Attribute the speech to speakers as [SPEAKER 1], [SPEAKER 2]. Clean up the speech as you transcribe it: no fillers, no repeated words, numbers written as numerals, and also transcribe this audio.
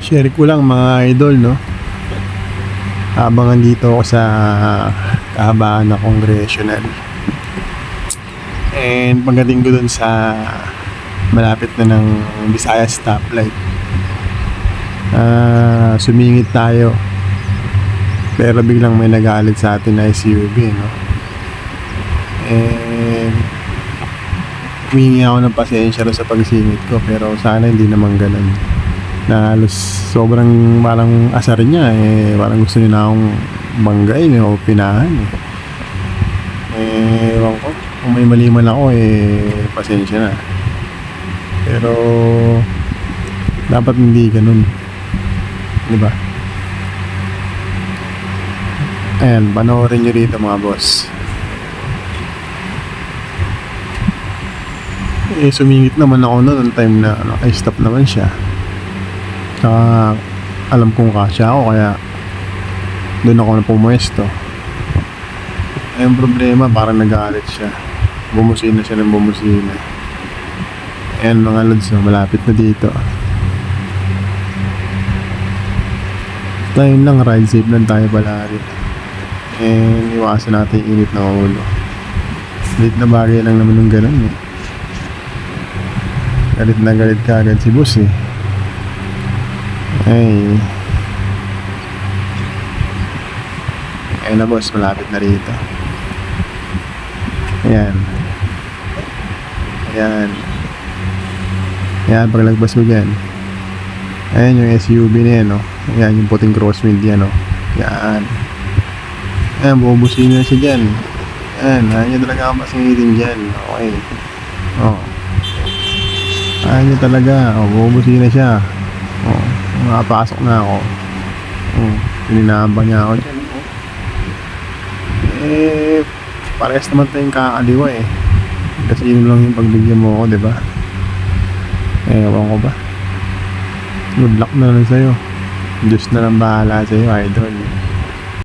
[SPEAKER 1] Share ko lang mga idol, no? Habang andito ako sa kahabaan na congressional. And pagdating ko dun sa malapit na ng Visayas stoplight, sumingit tayo. Pero biglang may nagalit sa atin na SUV, no? And humingi ako ng pasensya sa pagsingit ko, pero sana hindi naman ganun. Na halos sobrang parang asar niya, parang gusto niya na akong banggain o pinahan. Ewan ko, kung may mali man ako, pasensya na. Pero dapat hindi ganun, di ba? Ayan, panoorin nyo rito mga boss. Sumingit naman ako noon time na naka-stop naman siya. Saka alam kong kasya ako, kaya doon ako na pumuesto. Yung problema, parang nagalit siya. Bumusina siya ng bumusina. Ayan mga lods, malapit na dito. Tayo lang, ride safe lang tayo palagi. Iwasan natin yung init na ulo. Galit na bagay lang naman ng ganun. Galit na galit ka agad si boss Ayun na boss, malapit na rito. Ayan, paglagpas mo dyan, ayan yung SUV na yan, no? Ayan yung puting crosswind yan, no? Ayan, bubusin na siya dyan. Ayan yung talaga ang masingitin dyan. Okay. Ayan yung talaga. Bubusin na siya. Makapasok na ako. Pininahamba niya ako dyan. Parehas naman tayong kakaliwa kasi yun lang yung pagbigyan mo ako, diba? Ewan ko ba. Good luck na lang sa'yo. Diyos na lang bahala sa'yo, idol.